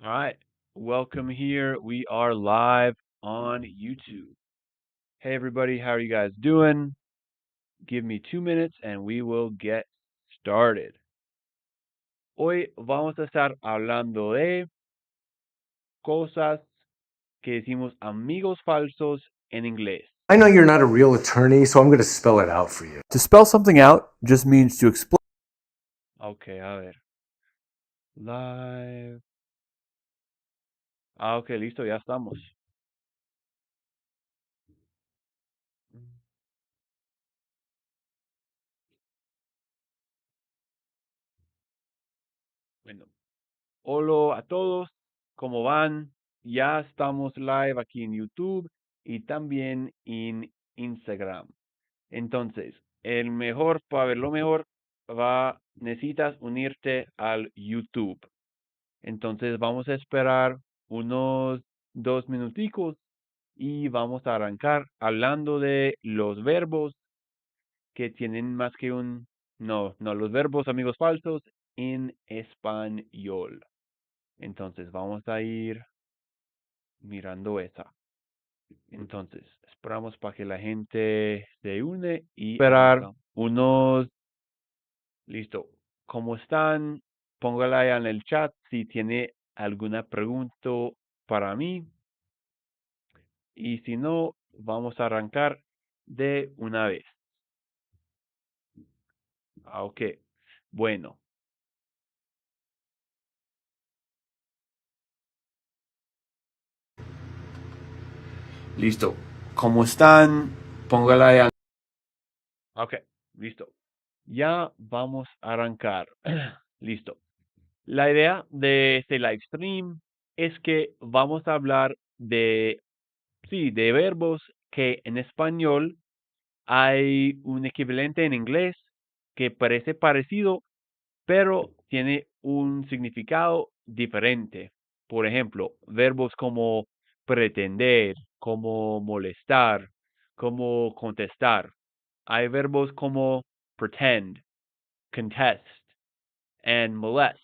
All right. Welcome here. We are live on YouTube. Hey, everybody. How are you guys doing? Give me 2 minutes and we will get started. Hoy vamos a estar hablando de cosas que decimos amigos falsos en inglés. I know you're not a real attorney, so I'm going to spell it out for you. To spell something out just means to explain. Ok, a ver. Live. Ah, ok, listo, ya estamos. Bueno, hola a todos, ¿cómo van? Ya estamos live aquí en YouTube y también en Instagram. Entonces, para verlo mejor, necesitas unirte al YouTube. Entonces, vamos a esperar unos 2 minuticos y vamos a arrancar hablando de los verbos que tienen más que no, los verbos amigos falsos en español. Entonces vamos a ir mirando esa. Entonces, esperamos para que la gente se une y esperar unos. Listo. ¿Cómo están? Póngala ahí en el chat si tiene alguna pregunta para mí. Y si no, vamos a arrancar de una vez. Ok. Bueno. Listo. ¿Cómo están? Póngala ahí. Ok, listo. Ya vamos a arrancar. Listo. La idea de este live stream es que vamos a hablar de verbos que en español hay un equivalente en inglés que parece parecido, pero tiene un significado diferente. Por ejemplo, verbos como pretender, como molestar, como contestar. Hay verbos como pretend, contest, and molest,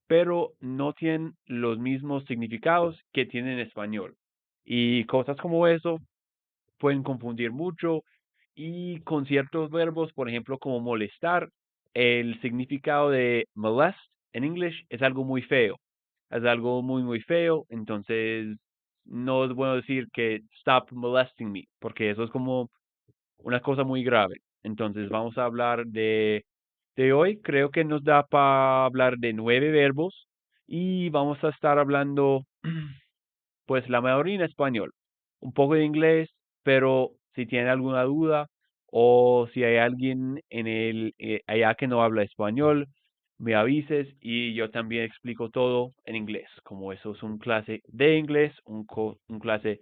pero no tienen los mismos significados que tienen en español. Y cosas como eso pueden confundir mucho y con ciertos verbos, por ejemplo, como molestar, el significado de molest en inglés es algo muy feo. Es algo muy, muy feo. Entonces, no es bueno decir que stop molesting me, porque eso es como una cosa muy grave. Entonces, vamos a hablar de hoy. Creo que nos da para hablar de 9 verbos y vamos a estar hablando pues la mayoría en español, un poco de inglés, pero si tiene alguna duda o si hay alguien allá que no habla español, me avises y yo también explico todo en inglés, como eso es un clase de inglés, un clase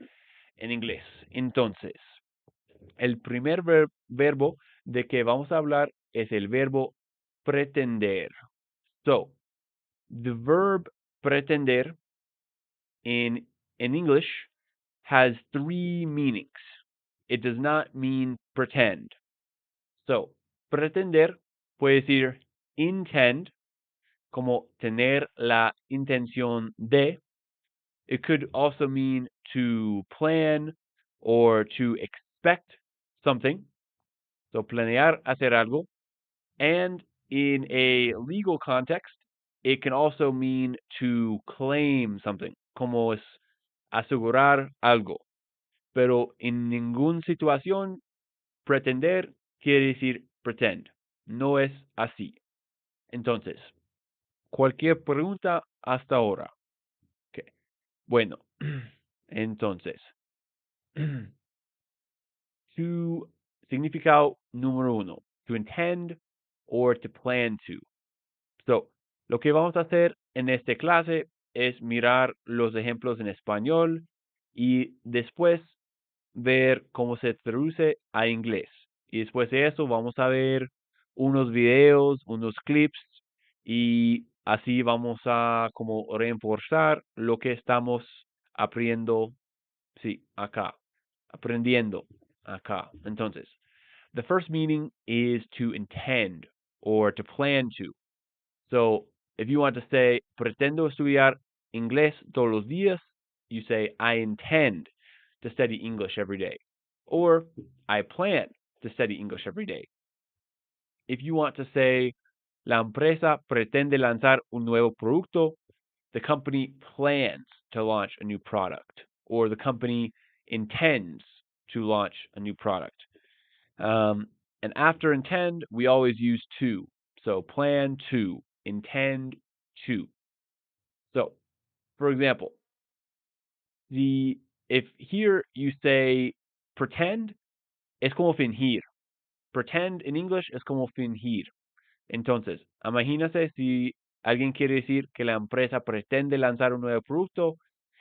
en inglés. Entonces, el primer verbo de que vamos a hablar es el verbo pretender. So, the verb pretender in English has 3 meanings. It does not mean pretend. So, pretender puede decir intend, como tener la intención de. It could also mean to plan or to expect something. So, planear hacer algo. And in a legal context, it can also mean to claim something, como es asegurar algo. Pero en ninguna situación pretender quiere decir pretend. No es así. Entonces, cualquier pregunta hasta ahora. Okay. Bueno, entonces, to significado número uno, to intend or to plan to. So, lo que vamos a hacer en esta clase es mirar los ejemplos en español y después ver cómo se traduce a inglés. Y después de eso vamos a ver unos videos, unos clips y así vamos a como reforzar lo que estamos aprendiendo, sí, acá, aprendiendo acá. Entonces, the first meaning is to intend or to plan to. So, if you want to say pretendo estudiar inglés todos los días, you say, I intend to study English every day. Or, I plan to study English every day. If you want to say, la empresa pretende lanzar un nuevo producto, the company plans to launch a new product. Or the company intends to launch a new product. And after intend, we always use to. So plan to, intend to. So, for example, if here you say pretend, es como fingir. Pretend in English es como fingir. Entonces, imagínate si alguien quiere decir que la empresa pretende lanzar un nuevo producto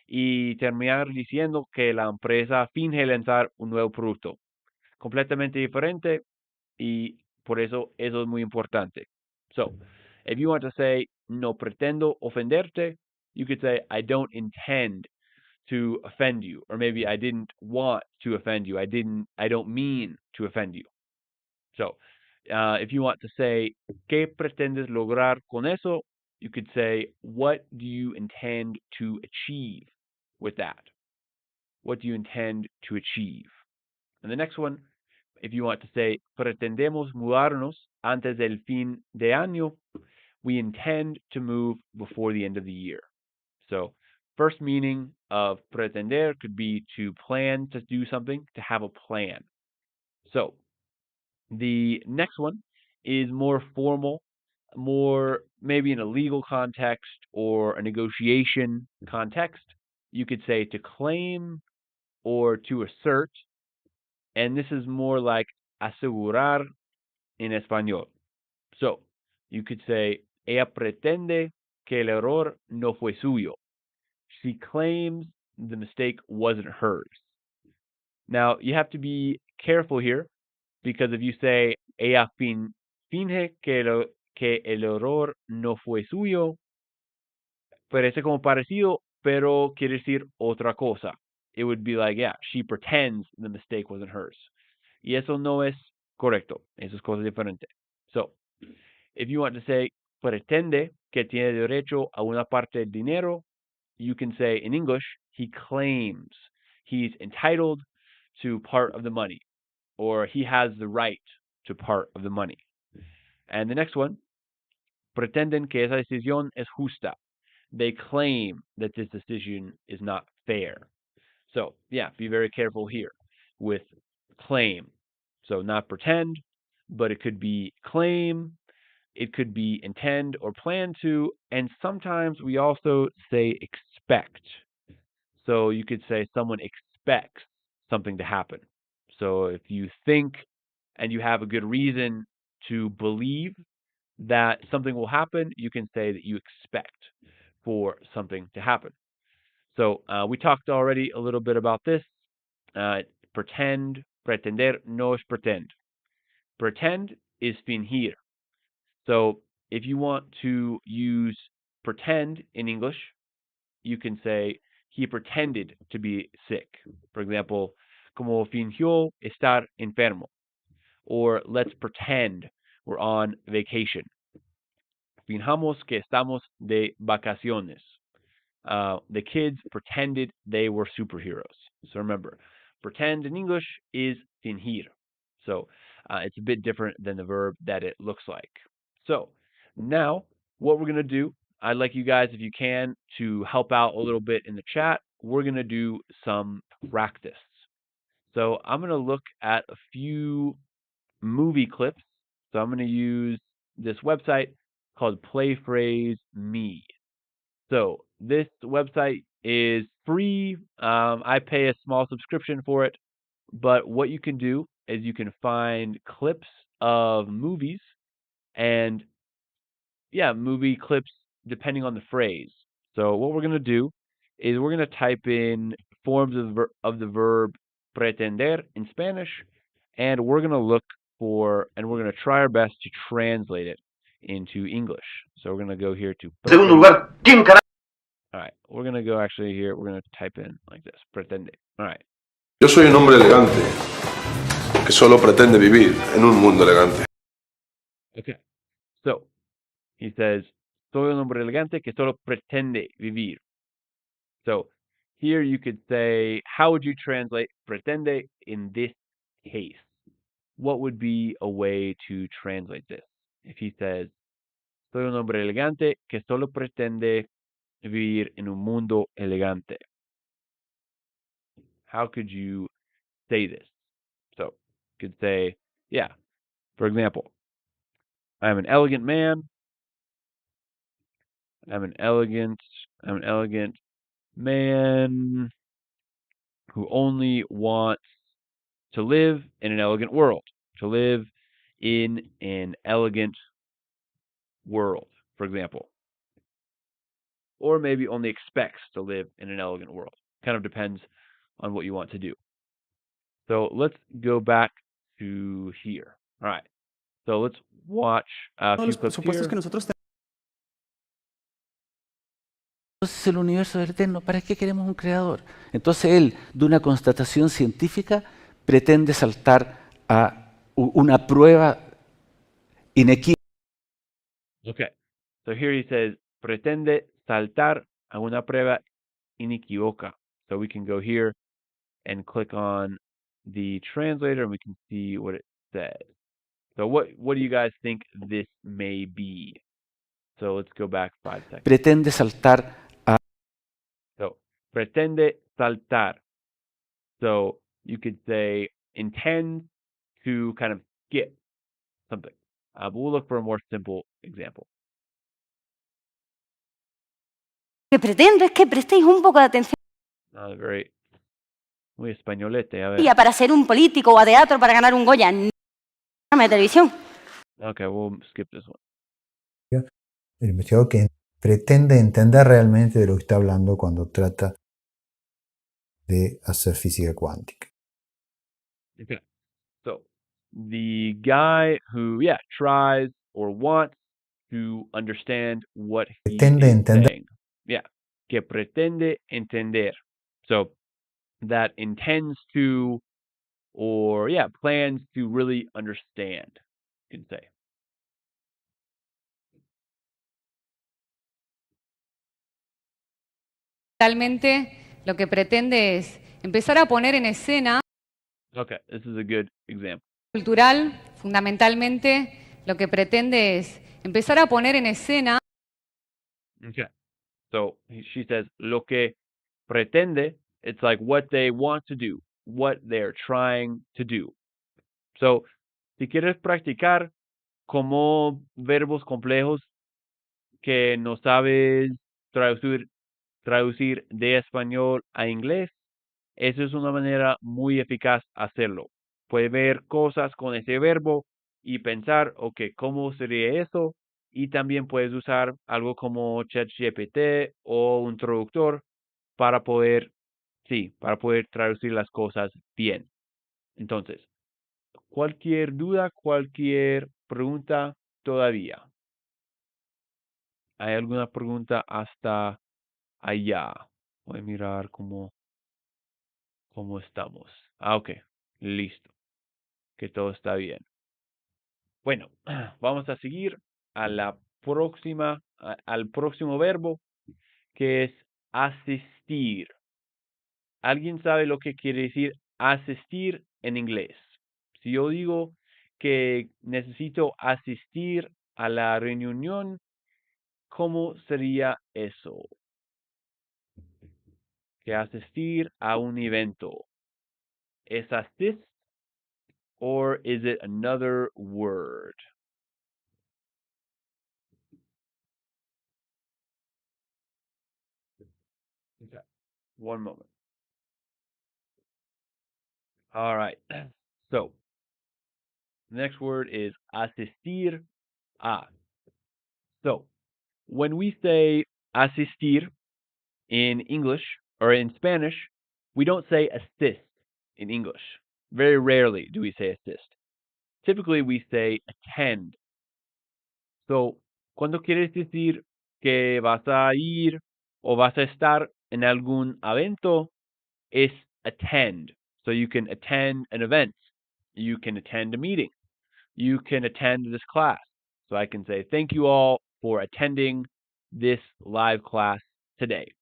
y terminar diciendo que la empresa finge lanzar un nuevo producto. Completamente diferente y por eso es muy importante. So, if you want to say no pretendo ofenderte, you could say I don't intend to offend you, or maybe I didn't want to offend you. I don't mean to offend you. So, if you want to say ¿qué pretendes lograr con eso? You could say what do you intend to achieve with that? What do you intend to achieve? And the next one, if you want to say pretendemos mudarnos antes del fin de año, we intend to move before the end of the year. So, first meaning of pretender could be to plan to do something, to have a plan. So, the next one is more formal, more maybe in a legal context or a negotiation context. You could say to claim or to assert, and this is more like asegurar in español. So, you could say, ella pretende que el error no fue suyo. She claims the mistake wasn't hers. Now, you have to be careful here because if you say, ella finge que el error no fue suyo, parece como parecido, pero quiere decir otra cosa. It would be like, yeah, she pretends the mistake wasn't hers. Y eso no es correcto. Eso es cosa diferente. So, if you want to say, pretende que tiene derecho a una parte del dinero, you can say in English, he claims he's entitled to part of the money, or he has the right to part of the money. And the next one, pretenden que esa decisión es justa. They claim that this decision is not fair. So, yeah, be very careful here with claim. So, not pretend, but it could be claim, it could be intend or plan to, and sometimes we also say expect. So, you could say someone expects something to happen. So, if you think and you have a good reason to believe that something will happen, you can say that you expect for something to happen. So we talked already a little bit about this. Pretend, pretender no es pretend. Pretend is fingir. So if you want to use pretend in English, you can say he pretended to be sick. For example, como fingió estar enfermo. Or let's pretend we're on vacation. Finjamos que estamos de vacaciones. The kids pretended they were superheroes. So remember, pretend in English is fingir. So it's a bit different than the verb that it looks like. So now what we're going to do, I'd like you guys, if you can, to help out a little bit in the chat. We're going to do some practice. So I'm going to look at a few movie clips. So I'm going to use this website called Play Phrase Me. So this website is free. I pay a small subscription for it, but what you can do is you can find clips of movies and movie clips depending on the phrase. So what we're going to do is we're going to type in forms of the verb pretender in Spanish, and we're going to look for, and we're going to try our best to translate it into English. So we're going to go here to Segundo lugar, ¿quién carajo? All right, we're going to go actually here. We're going to type in like this, pretende. All right. Yo soy un hombre elegante que solo pretende vivir en un mundo elegante. Okay. So he says, soy un hombre elegante que solo pretende vivir. So here you could say, how would you translate pretende in this case? What would be a way to translate this? If he says, soy un hombre elegante que solo pretende vivir en un mundo elegante. How could you say this? So you could say, yeah, for example, I'm an elegant man. I'm an elegant man who only wants to live in an elegant world. To live in an elegant world, for example. Or maybe only expects to live in an elegant world. Kind of depends on what you want to do. So let's go back to here. All right. So let's watch a Uno de few los clips supuestos here. que nosotros tenemos. Entonces el universo es eterno, ¿para qué queremos un creador? Entonces él, de una constatación científica, pretende saltar a una prueba inequívoca. Okay. So here he says, pretende saltar a una prueba inequívoca. So we can go here and click on the translator and we can see what it says. So what do you guys think this may be? So let's go back 5 seconds. Pretende saltar a So pretende saltar. So you could say intend to kind of skip something. But we'll look for a more simple example. Lo que pretendo es que prestéis un poco de atención Very muy españolete, a ver. para ser un político o a teatro para ganar un Goya, no programa de televisión. Okay, we'll skip this one. El investigador que pretende entender realmente de lo que está hablando cuando trata de hacer física cuántica. Okay. So the guy who, tries or wants to understand what he Pretende is entender. saying. Yeah. Que pretende entender. So that intends to, or plans to really understand, you can say. Realmente lo que pretende es empezar a poner en escena. Okay, this is a good example. Cultural, fundamentalmente, lo que pretende es empezar a poner en escena. Okay. So she says, lo que pretende, it's like what they want to do, what they're trying to do. So, si quieres practicar como verbos complejos que no sabes traducir de español a inglés, esa es una manera muy eficaz hacerlo. Puedes ver cosas con ese verbo y pensar, ok, ¿cómo sería eso? Y también puedes usar algo como ChatGPT o un traductor para poder traducir las cosas bien. Entonces, cualquier duda, cualquier pregunta todavía. ¿Hay alguna pregunta hasta allá? Voy a mirar cómo estamos. Ok, listo. Que todo está bien. Bueno, vamos a seguir a la al próximo verbo, que es asistir. ¿Alguien sabe lo que quiere decir asistir en inglés? Si yo digo que necesito asistir a la reunión, ¿cómo sería eso? Que asistir a un evento. ¿Es assist or is it another word? Okay. One moment. All right. So, the next word is asistir a. So, when we say asistir in English or in Spanish, we don't say assist in English. Very rarely do we say assist. Typically, we say attend. So, cuando quieres decir que vas a ir o vas a estar en algún evento, es attend. So you can attend an event. You can attend a meeting. You can attend this class. So I can say, thank you all for attending this live class today.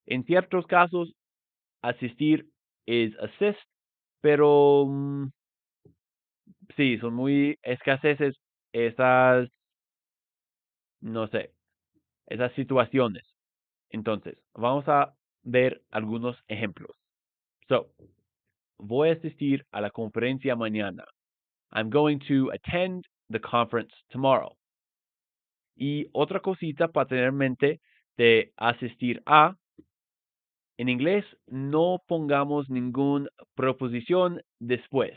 En ciertos casos, asistir es assist, pero sí, son muy escaseces esas, no sé, esas situaciones. Entonces, vamos a ver algunos ejemplos. So, voy a asistir a la conferencia mañana. I'm going to attend the conference tomorrow. Y otra cosita para tener en mente de asistir a, en inglés no pongamos ninguna preposición después.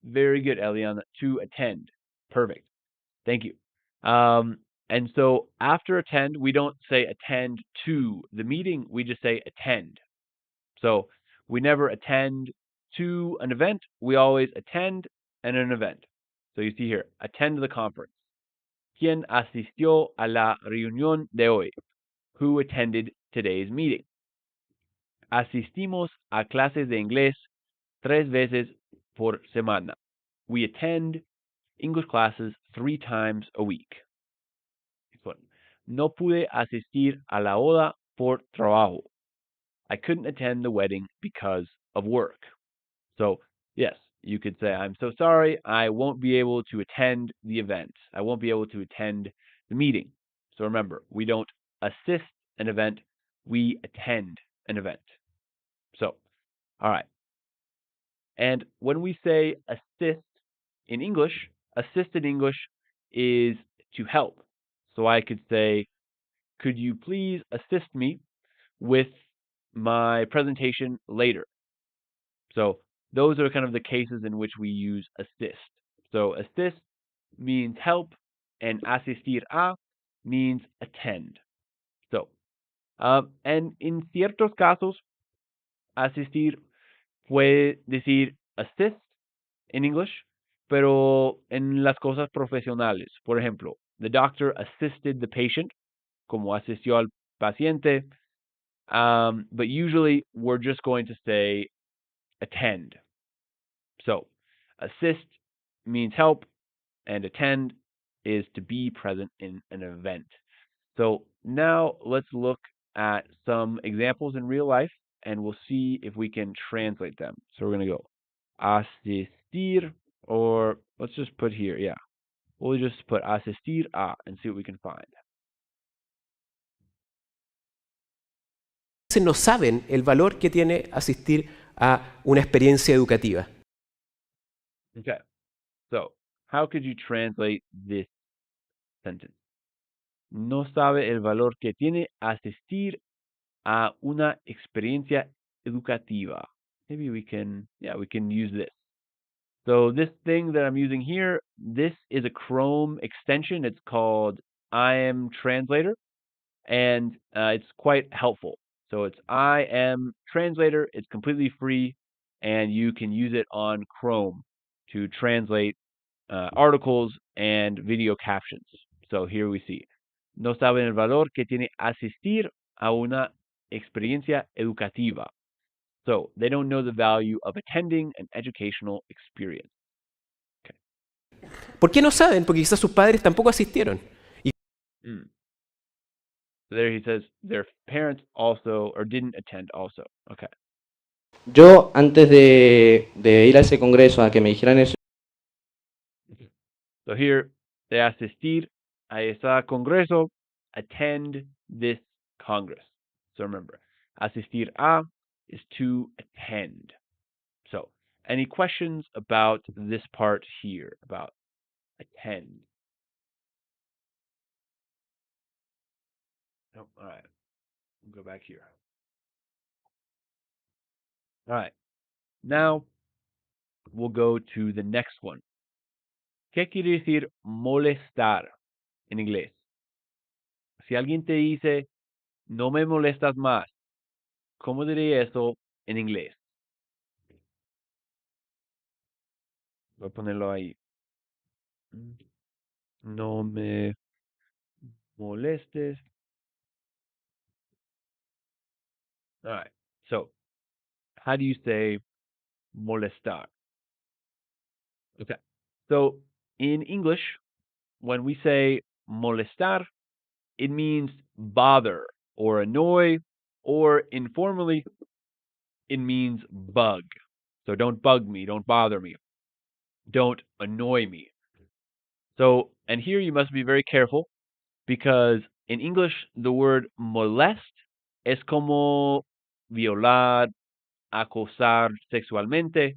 Very good, Eliana. To attend. Perfect. Thank you. And so after attend, we don't say attend to the meeting, we just say attend. So we never attend to an event, we always attend an event. So you see here, attend the conference. ¿Quién asistió a la reunión de hoy? Who attended today's meeting? Asistimos a clases de inglés 3 veces por semana. We attend English classes 3 times a week. Next one. No pude asistir a la boda por trabajo. I couldn't attend the wedding because of work. So, yes, you could say, I'm so sorry, I won't be able to attend the event. I won't be able to attend the meeting. So remember, we don't assist an event, we attend an event. So, all right. And when we say assist in English, assist in English is to help. So I could say, could you please assist me with my presentation later? So those are kind of the cases in which we use assist. So assist means help, and asistir a means attend. So, and in ciertos casos, asistir puede decir assist in English, pero en las cosas profesionales. Por ejemplo, the doctor assisted the patient, como asistió al paciente. But usually we're just going to say attend. So, assist means help, and attend is to be present in an event. So, now let's look at some examples in real life, and we'll see if we can translate them. So, we're going to go asistir, or let's just put here, yeah. We'll just put asistir a and see what we can find. No saben el valor que tiene asistir a una experiencia educativa. Okay, so how could you translate this sentence? No sabe el valor que tiene asistir a una experiencia educativa. Maybe we can use this. So this thing that I'm using here, this is a Chrome extension. It's called I Am Translator, and it's quite helpful. So it's I Am Translator. It's completely free, and you can use it on Chrome to translate articles and video captions. So here we see, no saben el valor que tiene asistir a una experiencia educativa. So they don't know the value of attending an educational experience. Okay. ¿Por qué no saben? Porque quizás sus padres tampoco asistieron. So there he says their parents also or didn't attend also. Okay. Yo, antes de ir a ese congreso, a que me dijeran eso, So here, de asistir a ese congreso, attend this congress. So remember, asistir a is to attend. So, any questions about this part here, about attend? Nope. All right. We'll go back here. All right. Now, we'll go to the next one. ¿Qué quiere decir molestar en inglés? Si alguien te dice, no me molestas más, ¿cómo diría eso en inglés? Voy a ponerlo ahí. No me molestes. All right. So, how do you say molestar? Okay. So, in English, when we say molestar, it means bother or annoy or informally, it means bug. So don't bug me, don't bother me, don't annoy me. So, and here you must be very careful because in English, the word molest es como violar, acosar sexualmente.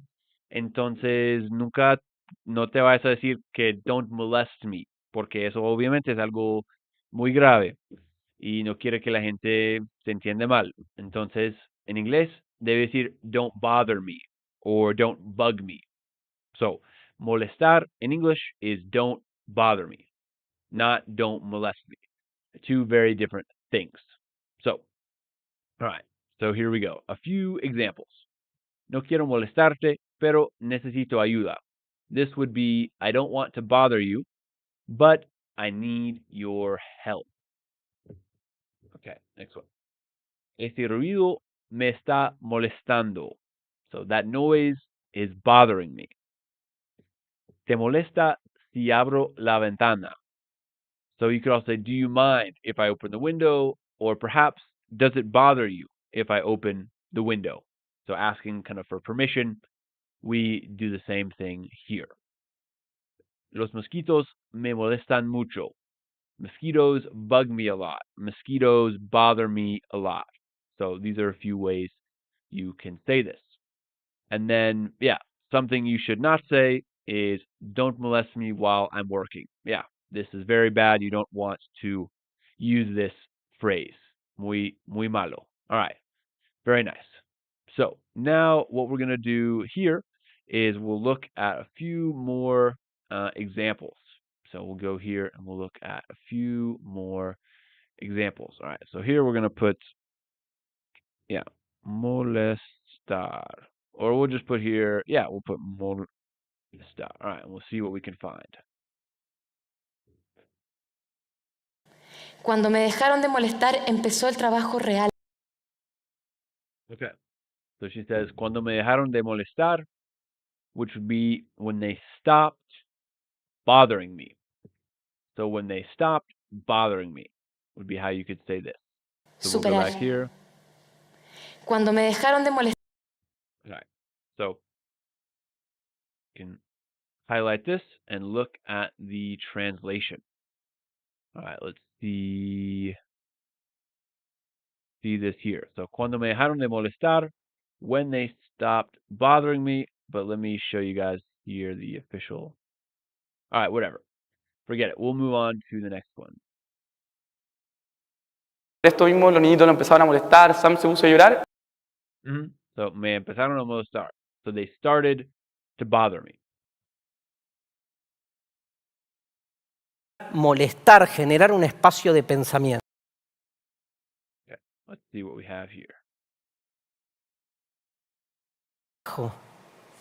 Entonces, nunca no te vayas a decir que don't molest me, porque eso obviamente es algo muy grave y no quiere que la gente se entienda mal. Entonces, en inglés debe decir don't bother me or don't bug me. So, molestar in English is don't bother me, not don't molest me. Two very different things. So, all right. So here we go. A few examples. No quiero molestarte, pero necesito ayuda. This would be, I don't want to bother you, but I need your help. Okay, next one. Este ruido me está molestando. So that noise is bothering me. ¿Te molesta si abro la ventana? So you could also say, do you mind if I open the window? Or perhaps, does it bother you if I open the window? So asking kind of for permission, we do the same thing here. Los mosquitos me molestan mucho. Mosquitoes bug me a lot. Mosquitoes bother me a lot. So these are a few ways you can say this. And then, yeah, something you should not say is don't molest me while I'm working. Yeah, this is very bad. You don't want to use this phrase. Muy malo. All right, very nice. So now what we're going to do here is we'll look at a few more examples. So we'll go here and we'll look at a few more examples. All right, so here we're going to put, yeah, molestar. Or we'll just put here, yeah, we'll put molestar. All right, and we'll see what we can find. Cuando me dejaron de molestar, empezó el trabajo real. Okay, so she says, cuando me dejaron de molestar, which would be when they stopped bothering me. So when they stopped bothering me would be how you could say this. So we'll go back here. Cuando me dejaron de molestar. Okay, so you can highlight this and look at the translation. All right, let's see this here. So cuando me dejaron de molestar, when they stopped bothering me. But let me show you guys here the official. All right, whatever. Forget it. We'll move on to the next one. Esto mismo, los niñitos lo empezaron a molestar, Sam se puso a llorar. So me empezaron a molestar. So they started to bother me. Molestar, generar un espacio de pensamiento. Okay, let's see what we have here.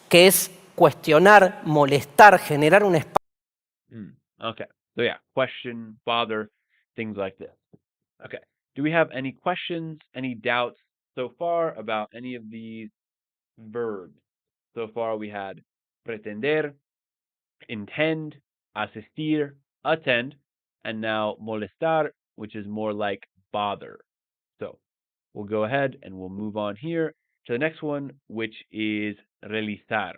Que es cuestionar, molestar, generar un espacio. Okay, so yeah, question, bother, things like this. Okay, do we have any questions, any doubts so far about any of these verbs? So far we had pretender, intend, asistir, attend, and now molestar, which is more like bother. So we'll go ahead and we'll move on here to the next one, which is realizar.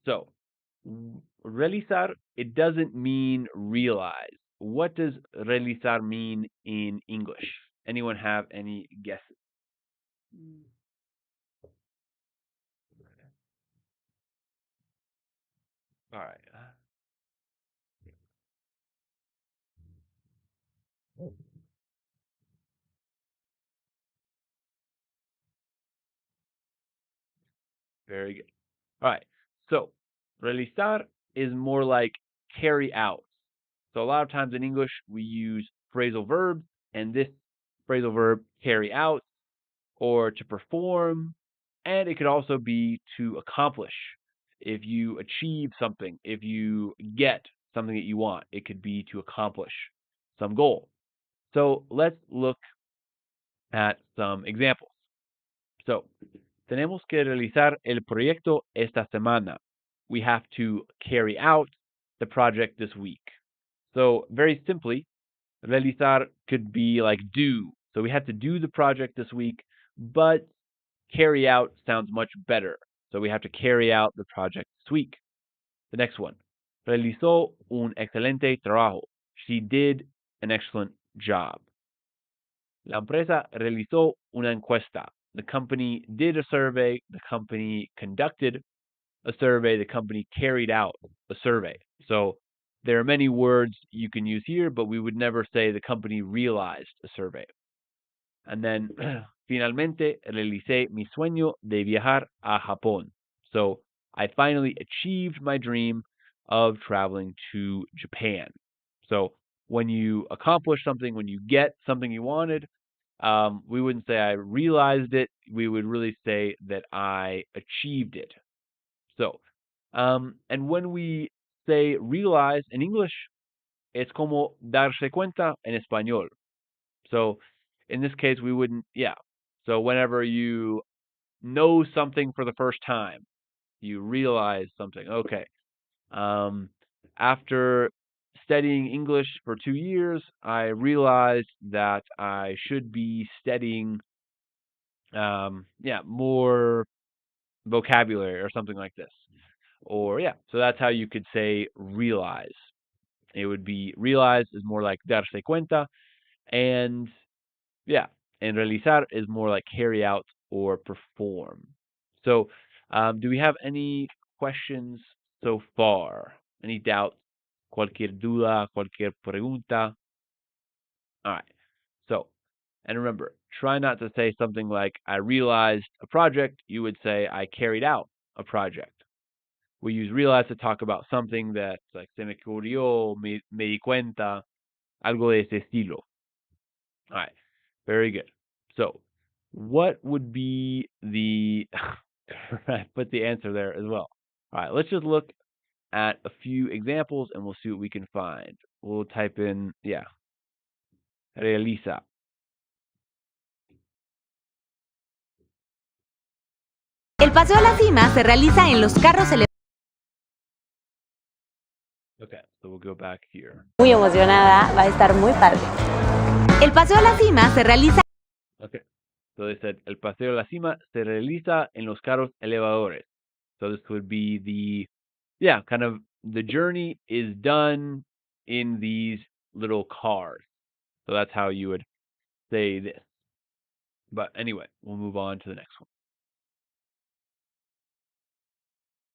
So realizar, it doesn't mean realize. What does realizar mean in English? Anyone have any guesses? All right. Very good. All right. So realizar is more like carry out. So a lot of times in English, we use phrasal verbs, and this phrasal verb carry out or to perform, and it could also be to accomplish. If you achieve something, if you get something that you want, it could be to accomplish some goal. So let's look at some examples. So, tenemos que realizar el proyecto esta semana. We have to carry out the project this week. So, very simply, realizar could be like do. So we had to do the project this week. but carry out sounds much better. So we have to carry out the project this week. The next one. Realizó un excelente trabajo. She did an excellent job. La empresa realizó una encuesta. The company did a survey. The company conducted a survey. The company carried out a survey. So there are many words you can use here, but we would never say the company realized a survey. And then, finalmente, realicé mi sueño de viajar a Japón. So I finally achieved my dream of traveling to Japan. So when you accomplish something, when you get something you wanted, we wouldn't say I realized it. We would really say that I achieved it. So, and when we say realize in English, it's como darse cuenta en español. So in this case, we wouldn't, yeah. So whenever you know something for the first time, you realize something. Okay. After studying English for 2 years, I realized that I should be studying, more vocabulary or something like this. Or, yeah, so that's how you could say realize. It would be realize is more like darse cuenta, and yeah, and realizar is more like carry out or perform. So, do we have any questions so far? Any doubts? Cualquier duda, cualquier pregunta? All right. So, and remember, try not to say something like, I realized a project. You would say, I carried out a project. We use realize to talk about something that's like, se me ocurrió, me di cuenta, algo de ese estilo. All right. Very good. So, what would be the put the answer there as well. All right, let's just look at a few examples and we'll see what we can find. We'll type in, realiza. El paseo a la cima se realiza en los carros Okay, so we'll go back here. Muy emocionada, va a estar muy padre. El paseo a la cima se realiza. Okay, so they said, el paseo a la cima se realiza en los carros elevadores. So this would be kind of the journey is done in these little cars. So that's how you would say this. But anyway, we'll move on to the next one.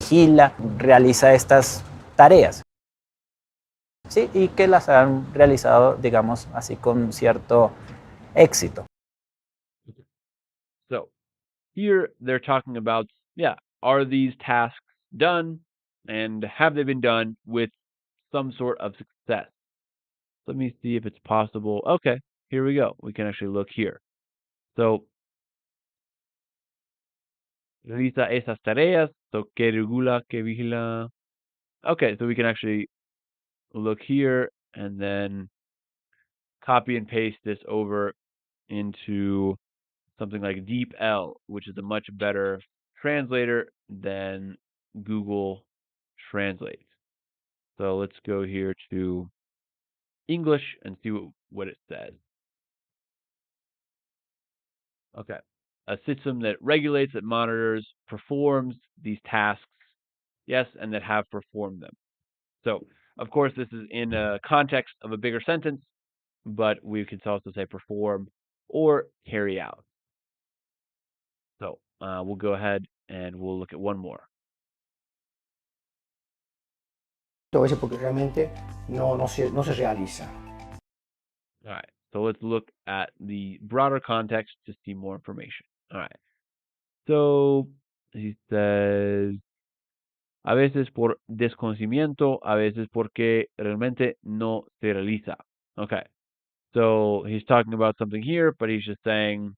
Vigila, realiza estas tareas. Sí, y que las han realizado, digamos, así con cierto éxito. So here they're talking about, are these tasks done and have they been done with some sort of success? Let me see if it's possible. Okay, here we go. We can actually look here. So, realiza esas tareas. So, que regula, que vigila. Okay, so we can actually look here and then copy and paste this over into something like DeepL, which is a much better translator than Google Translate. So let's go here to English and see what it says. Okay. A system that regulates, that monitors, performs these tasks, yes, and that have performed them. So, of course, this is in a context of a bigger sentence, but we could also say perform or carry out. So, we'll go ahead and we'll look at one more. Porque realmente no se realiza. All right, so let's look at the broader context to see more information. All right, so he says, a veces por desconocimiento, a veces porque realmente no se realiza. Okay, so he's talking about something here, but he's just saying,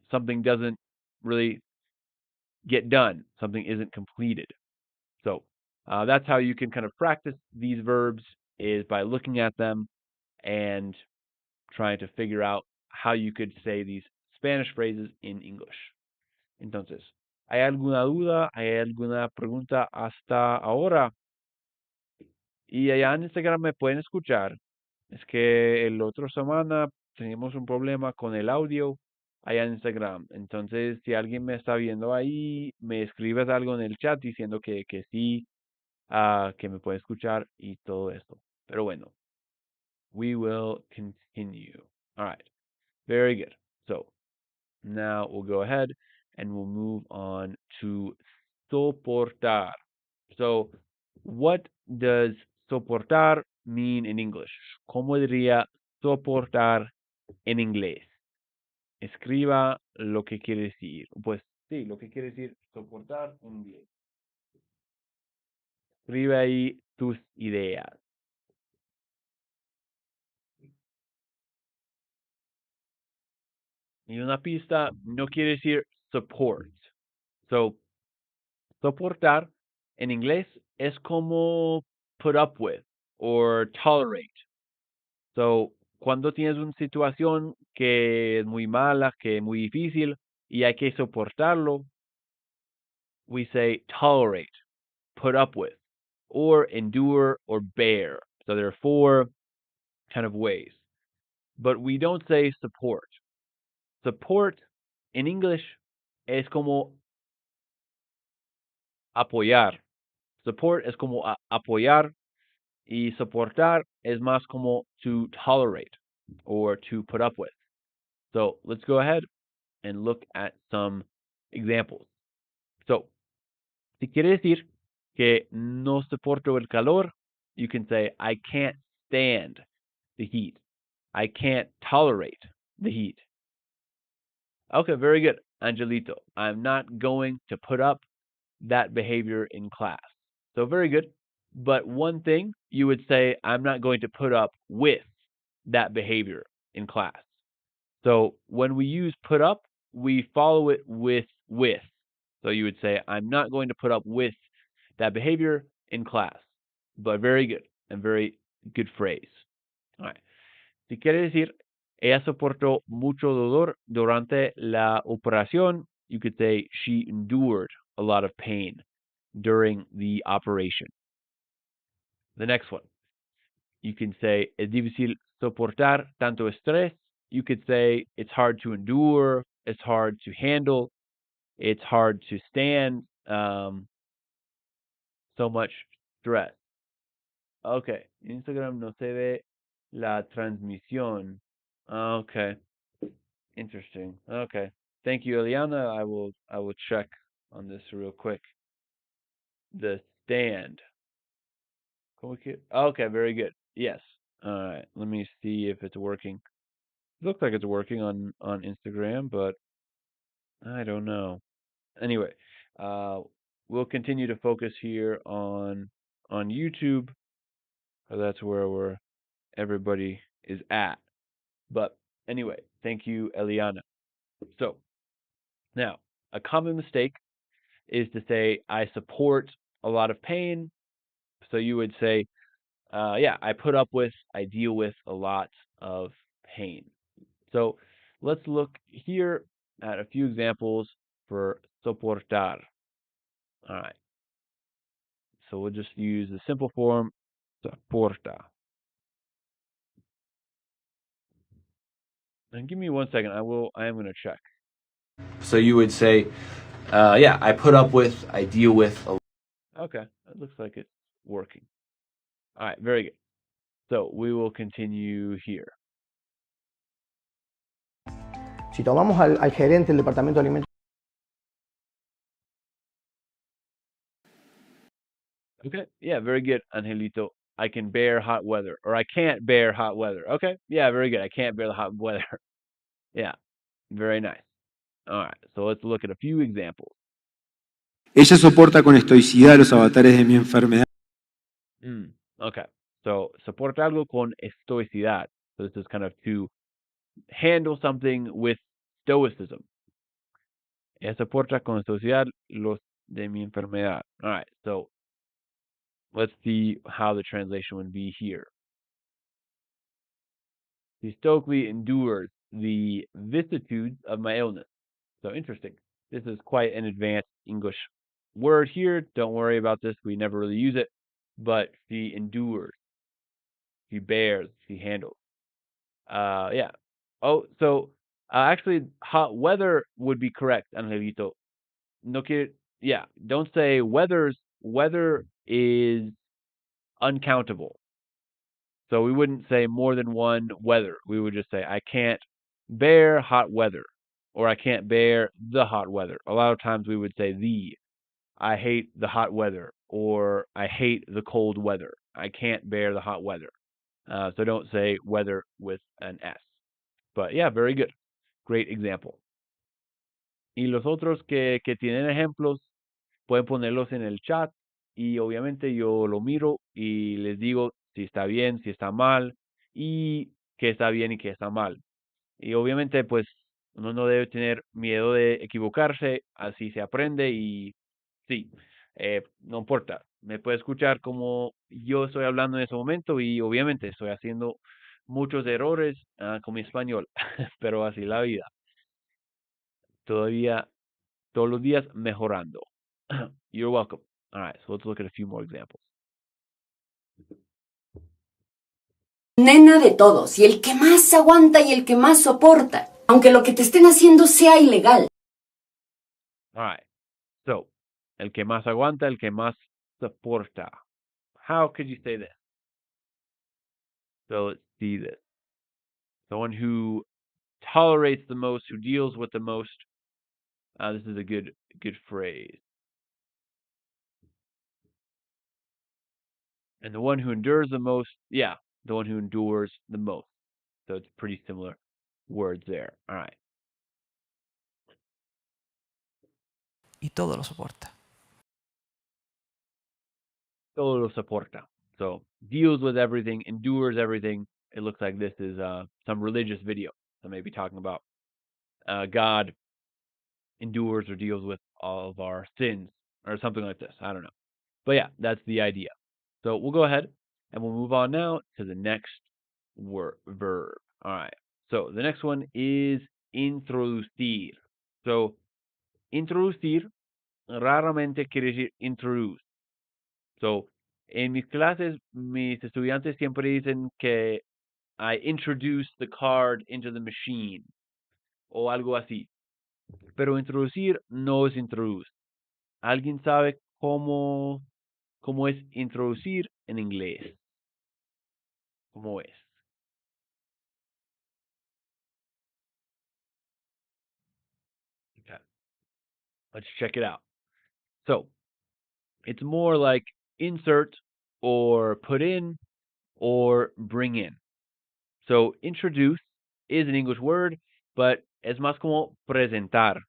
something doesn't really get done, something isn't completed. So that's how you can kind of practice these verbs, is by looking at them and trying to figure out how you could say these Spanish phrases in English. Entonces, ¿hay alguna duda? ¿Hay alguna pregunta hasta ahora? Y allá en Instagram me pueden escuchar. Es que el otro semana teníamos un problema con el audio, allá en Instagram. Entonces, si alguien me está viendo ahí, me escribes algo en el chat diciendo que sí, que me puede escuchar y todo esto. Pero bueno, we will continue. All right, very good. So now we'll go ahead and we'll move on to soportar. So, what does soportar mean in English? ¿Cómo diría soportar en inglés? Escriba lo que quiere decir. Pues sí, lo que quiere decir soportar en inglés. Escribe ahí tus ideas. Y una pista no quiere decir support. So, soportar en inglés es como put up with or tolerate. So, cuando tienes una situación que es muy mala, que es muy difícil y hay que soportarlo, we say tolerate, put up with, or endure or bear. So there are four kind of ways. But we don't say support. Support in English es como apoyar. Support es como apoyar y soportar es más como to tolerate or to put up with. So let's go ahead and look at some examples. So, si quiere decir que no soporto el calor, you can say, I can't stand the heat. I can't tolerate the heat. Okay, very good, Angelito. I'm not going to put up that behavior in class. So, very good. But one thing you would say, I'm not going to put up with that behavior in class. So, when we use put up, we follow it with. So, you would say, I'm not going to put up with that behavior in class. But very good and very good phrase. All right. Si quiere decir, ella soportó mucho dolor durante la operación, you could say she endured a lot of pain during the operation. The next one, you can say, es difícil soportar tanto estrés. You could say, it's hard to endure, it's hard to handle, it's hard to stand so much stress. Okay, Instagram no se ve la transmisión. Okay, interesting. Okay, thank you, Eliana. I will check on this real quick. The stand. Okay, very good. Yes. All right. Let me see if it's working. Looks like it's working on Instagram, but I don't know. Anyway, we'll continue to focus here on YouTube. That's where everybody is at. But anyway, thank you, Eliana. So now, a common mistake is to say, I support a lot of pain. So you would say, yeah, I put up with, I deal with a lot of pain. So let's look here at a few examples for soportar. All right. So we'll just use the simple form, soporta. And give me 1 second. I am going to check. So you would say, yeah, I put up with, I deal with. Okay, it looks like it's working. All right, very good. So we will continue here. Si tomamos al gerente del departamento de alimentos. Okay, yeah, very good, Angelito. I can bear hot weather, or I can't bear hot weather. Okay, yeah, very good. I can't bear the hot weather. Yeah, very nice. All right, so let's look at a few examples. Ella soporta con estoicidad los avatares de mi enfermedad. Okay, so soporta algo con estoicidad. So this is kind of to handle something with stoicism. Ella soporta con estoicidad los de mi enfermedad. All right, so let's see how the translation would be here. He stoically endured the vicissitudes of my illness. So interesting. This is quite an advanced English word here. Don't worry about this. We never really use it. But she endures. She bears. She handles. Yeah. Oh, so Actually, hot weather would be correct, Angelito. No quiere, yeah, don't say weather is uncountable. So we wouldn't say more than one weather. We would just say, I can't bear hot weather, or I can't bear the hot weather. A lot of times we would say I hate the hot weather, or I hate the cold weather. I can't bear the hot weather. So don't say weather with an S. But yeah, very good. Great example. Y los otros que tienen ejemplos, pueden ponerlos en el chat y obviamente yo lo miro y les digo si está bien, si está mal y qué está bien y qué está mal. Y obviamente pues uno no debe tener miedo de equivocarse, así se aprende y sí, no importa, me puede escuchar como yo estoy hablando en ese momento y obviamente estoy haciendo muchos errores con mi español, pero así la vida, todavía todos los días mejorando. You're welcome. All right, so let's look at a few more examples. Nena de todos, y el que más aguanta y el que más soporta, aunque lo que te estén haciendo sea ilegal. All right, so, el que más aguanta, el que más soporta. How could you say this? So let's see this. Someone who tolerates the most, who deals with the most. This is a good phrase. And the one who endures the most, yeah, the one who endures the most. So it's pretty similar words there. All right. Y todo lo soporta. Todo lo soporta. So deals with everything, endures everything. It looks like this is some religious video. So maybe talking about God endures or deals with all of our sins or something like this. I don't know. But yeah, that's the idea. So we'll go ahead and we'll move on now to the next verb. All right. So the next one is introducir. So introducir raramente quiere decir introduce. So en mis clases, mis estudiantes siempre dicen que I introduce the card into the machine o algo así. Pero introducir no es introduce. ¿Alguien sabe cómo es introducir en inglés? ¿Cómo es? Okay. Let's check it out. So, it's more like insert or put in or bring in. So, introduce is an English word, but es más como presentar.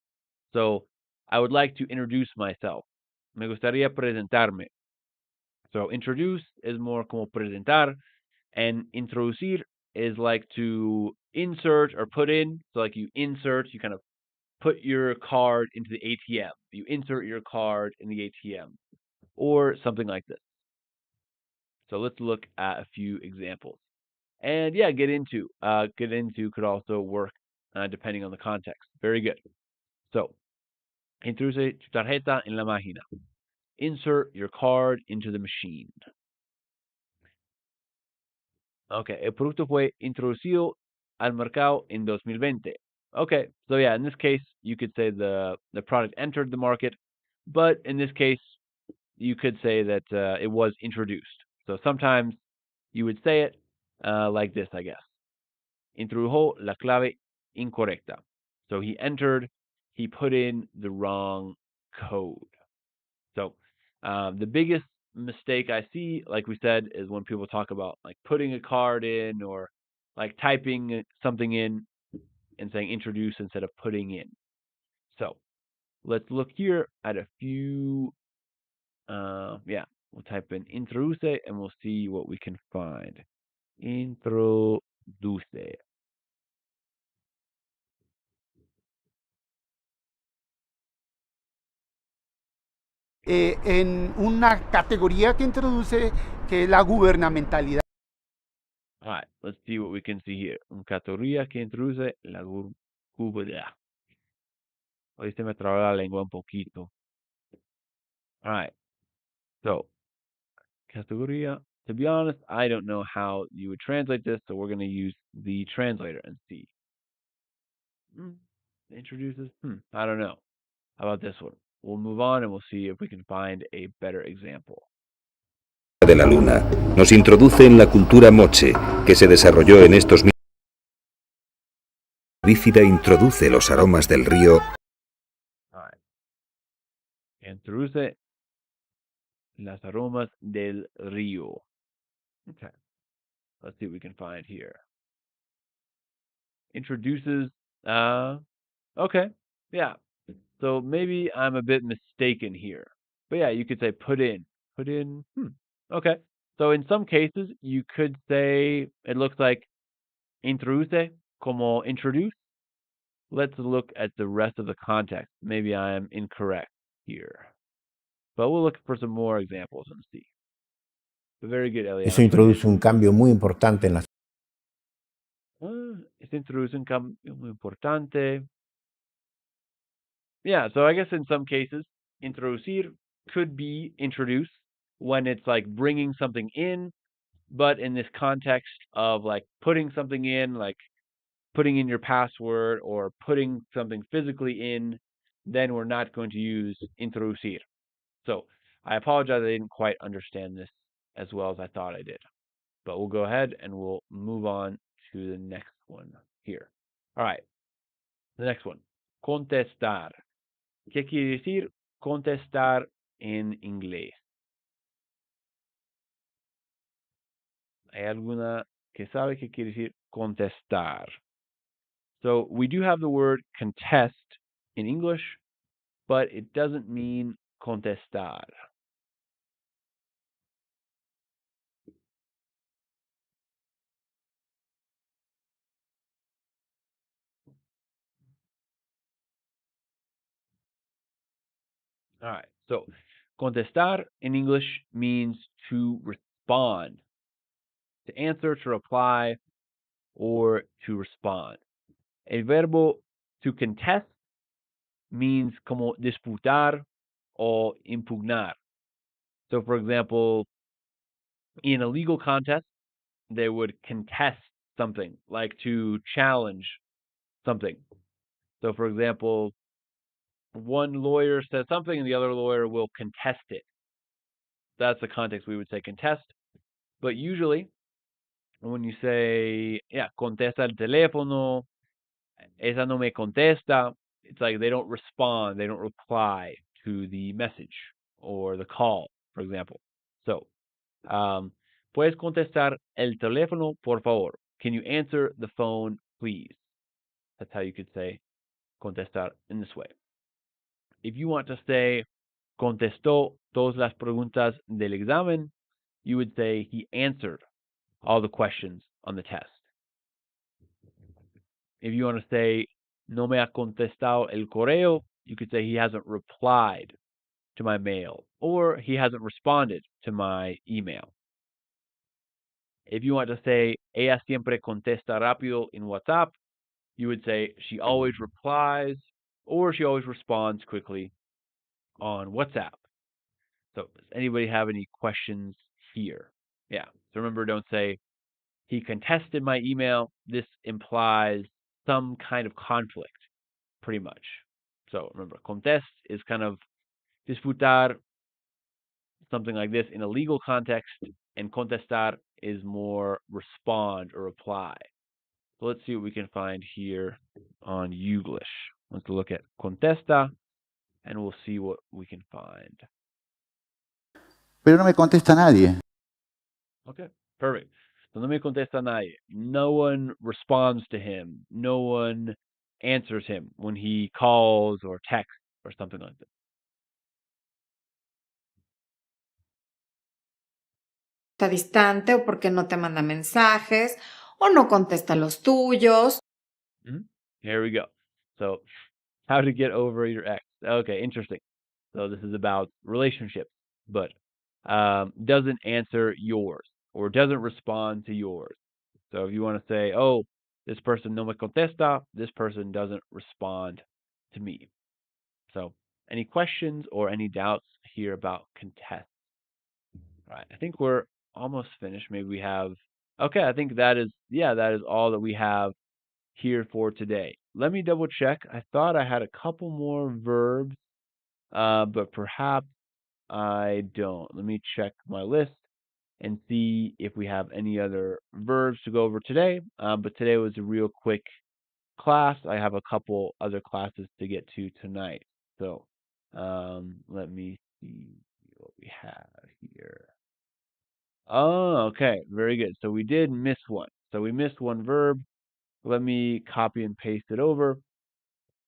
So, I would like to introduce myself. Me gustaría presentarme. So, introduce is more como presentar, and introducir is like to insert or put in. So, like you insert, you kind of put your card into the ATM. You insert your card in the ATM, or something like this. So let's look at a few examples. And yeah, get into could also work depending on the context. Very good. So, introduce tu tarjeta en la máquina. Insert your card into the machine. Okay, el producto fue introducido al mercado en 2020. Okay, so yeah, in this case, you could say the product entered the market, but in this case, you could say that it was introduced. So sometimes you would say it like this, I guess. Introdujo la clave incorrecta. So he put in the wrong code. So the biggest mistake I see, like we said, is when people talk about like putting a card in or like typing something in and saying introduce instead of putting in. So let's look here at a few. Yeah, we'll type in introduce and we'll see what we can find. Introduce. En una categoría que introduce, que es la gubernamentalidad. All right, let's see what we can see here. Una categoría que introduce la gubernamentalidad. Hoy se me traba la lengua un poquito. All right, so categoría. To be honest, I don't know how you would translate this, so we're going to use the translator and see. Introduces? I don't know. How about this one? We'll move on and we'll see if we can find a better example. De la Luna nos introduce en la cultura moche que se desarrolló en estos bífida introduce los aromas del río. Introduce las aromas del río. Okay. Let's see what we can find here. Introduces, okay, yeah. So maybe I'm a bit mistaken here. But yeah, you could say put in. Put in, okay. So in some cases, you could say, it looks like introduce, como introduce. Let's look at the rest of the context. Maybe I am incorrect here. But we'll look for some more examples and see. But very good, Eliana. Eso introduce un cambio muy importante en la Esto introduce un cambio muy importante. Yeah, so I guess in some cases, introducir could be introduce when it's like bringing something in, but in this context of like putting something in, like putting in your password or putting something physically in, then we're not going to use introducir. So I apologize, I didn't quite understand this as well as I thought I did. But we'll go ahead and we'll move on to the next one here. All right, the next one, contestar. ¿Qué quiere decir contestar en inglés? ¿Hay alguna que sabe qué quiere decir contestar? So we do have the word contest in English, but it doesn't mean contestar. All right, so contestar in English means to respond, to answer, to reply, or to respond. El verbo to contest means como disputar o impugnar. So, for example, in a legal contest, they would contest something, like to challenge something. So, for example, one lawyer says something and the other lawyer will contest it. That's the context we would say contest. But usually, when you say, yeah, contesta el teléfono, esa no me contesta, it's like they don't respond, they don't reply to the message or the call, for example. So, puedes contestar el teléfono, por favor. Can you answer the phone, please? That's how you could say contestar in this way. If you want to say contestó todas las preguntas del examen, you would say he answered all the questions on the test. If you want to say no me ha contestado el correo, you could say he hasn't replied to my mail or he hasn't responded to my email. If you want to say ella siempre contesta rápido en WhatsApp, you would say she always replies or she always responds quickly on WhatsApp. So does anybody have any questions here? Yeah. So remember, don't say he contested my email. This implies some kind of conflict, pretty much. So remember, contest is kind of disputar, something like this in a legal context, and contestar is more respond or reply. So let's see what we can find here on Youglish. Let's look at contesta, and we'll see what we can find. Pero no me contesta nadie. Okay, perfect. So no me contesta nadie. No one responds to him. No one answers him when he calls or texts or something like that. Está distante o porque no te manda mensajes o no contesta los tuyos. Here we go. So how to get over your ex. Okay, interesting. So this is about relationships, but doesn't answer yours or doesn't respond to yours. So if you want to say, oh, this person no me contesta, this person doesn't respond to me. So any questions or any doubts here about contest? All right, I think we're almost finished. Maybe we have, okay, I think that is all that we have here for today. Let me double check. I thought I had a couple more verbs, but perhaps I don't. Let me check my list and see if we have any other verbs to go over today. But today was a real quick class. I have a couple other classes to get to tonight. So let me see what we have here. Oh, okay. Very good. So we did miss one. So we missed one verb. Let me copy and paste it over.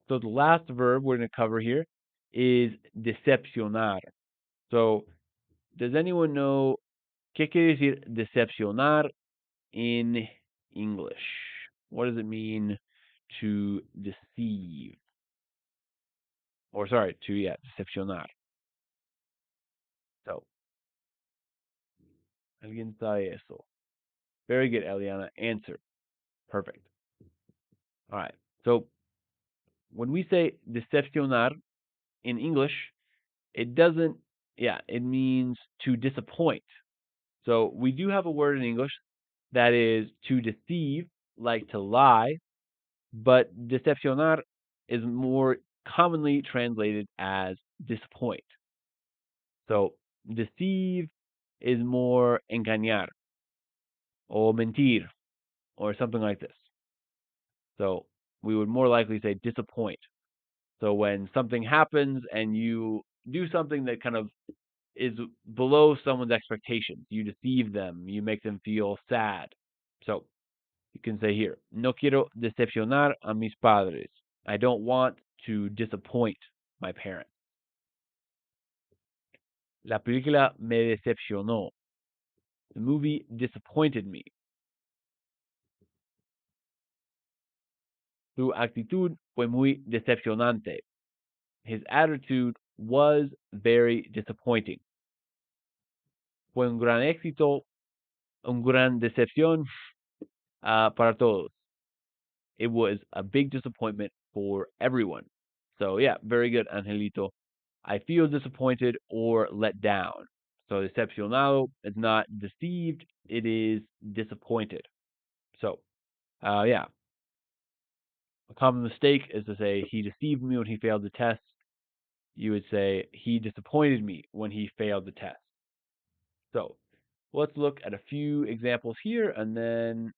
So the last verb we're going to cover here is decepcionar. So does anyone know qué quiere decir decepcionar in English? What does it mean to deceive? Or sorry, decepcionar. So, alguien sabe eso. Very good, Eliana. Answer. Perfect. All right. So, when we say decepcionar in English, it doesn't, it means to disappoint. So, we do have a word in English that is to deceive, like to lie, but decepcionar is more commonly translated as disappoint. So, deceive is more engañar or mentir or something like this. So, we would more likely say disappoint. So, when something happens and you do something that kind of is below someone's expectations, you deceive them, you make them feel sad. So, you can say here, no quiero decepcionar a mis padres. I don't want to disappoint my parents. La película me decepcionó. The movie disappointed me. Su actitud fue muy decepcionante. His attitude was very disappointing. Fue un gran éxito, un gran decepción para todos. It was a big disappointment for everyone. So yeah, very good, Angelito. I feel disappointed or let down. So decepcionado is not deceived, it is disappointed. So, yeah. A common mistake is to say he deceived me when he failed the test. You would say he disappointed me when he failed the test. So, let's look at a few examples here and then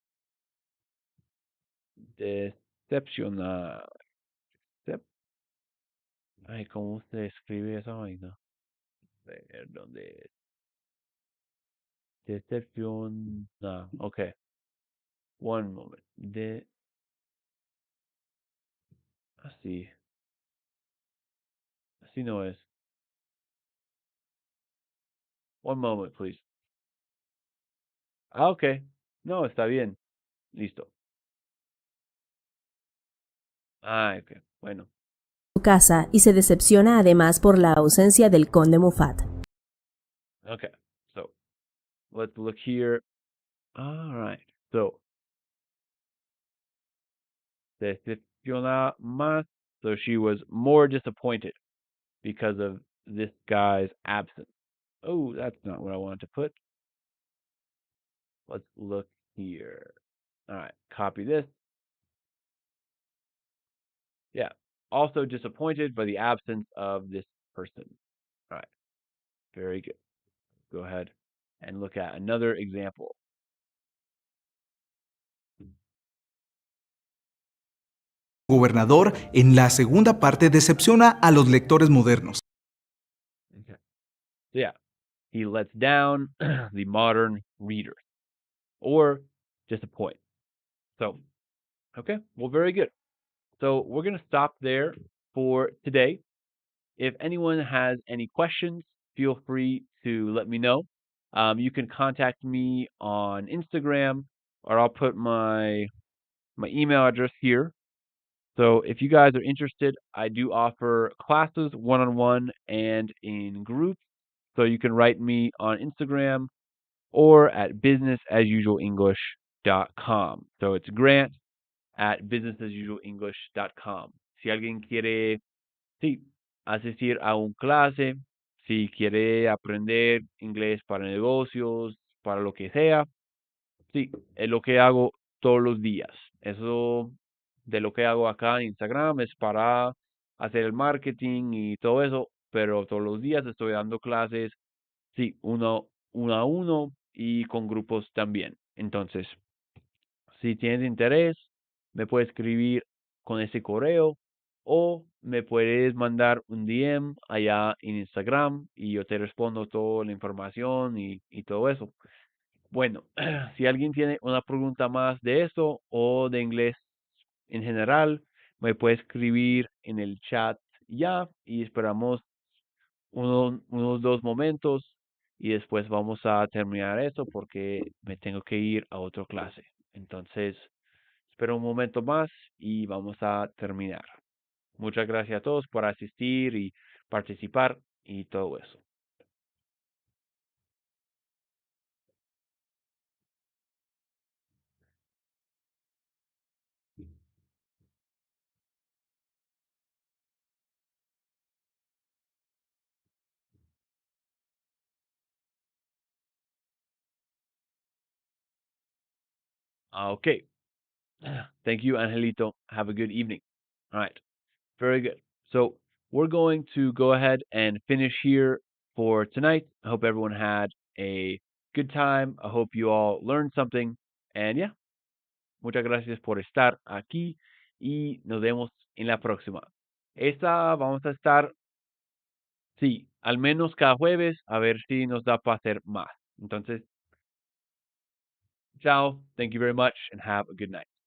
decepcionar. Ay, ¿cómo se escribe esa vaina? A ver, ¿dónde es? Decepcionar. Okay. One moment. Así. Así no es. One moment, please. Ah, okay. No, está bien. Listo. Ah, okay. Bueno. Casa y se decepciona además por la ausencia del conde Muffat. Okay. So, let's look here. All right. So, decepciona más. So she was more disappointed because of this guy's absence. Oh, that's not what I wanted to put. Let's look here. All right. Copy this. Yeah. Also disappointed by the absence of this person. All right. Very good. Go ahead and look at another example. Gobernador, en la segunda parte decepciona a los lectores modernos. Okay. So yeah, he lets down the modern reader or disappoint. So, okay, well, very good. So we're going to stop there for today. If anyone has any questions, feel free to let me know. You can contact me on Instagram, or I'll put my email address here. So if you guys are interested, I do offer classes one-on-one and in groups. So you can write me on Instagram or at businessasusualenglish.com. So it's Grant at businessasusualenglish.com. Si alguien quiere, asistir a una clase, si quiere aprender inglés para negocios, para lo que sea, es lo que hago todos los días. Eso de lo que hago acá en Instagram es para hacer el marketing y todo eso, pero todos los días estoy dando clases, sí, uno a uno y con grupos también. Entonces, si tienes interés, me puedes escribir con ese correo o me puedes mandar un DM allá en Instagram y yo te respondo toda la información y todo eso. Bueno, si alguien tiene una pregunta más de esto o de inglés en general, me puede escribir en el chat ya y esperamos unos 2 momentos y después vamos a terminar esto porque me tengo que ir a otra clase. Entonces, espera un momento más y vamos a terminar. Muchas gracias a todos por asistir y participar y todo eso. Okay. Thank you, Angelito. Have a good evening. All right. Very good. So we're going to go ahead and finish here for tonight. I hope everyone had a good time. I hope you all learned something. And yeah, muchas gracias por estar aquí y nos vemos en la próxima. Esta vamos a estar, sí, al menos cada jueves, a ver si nos da para hacer más. Entonces, ciao. Thank you very much and have a good night.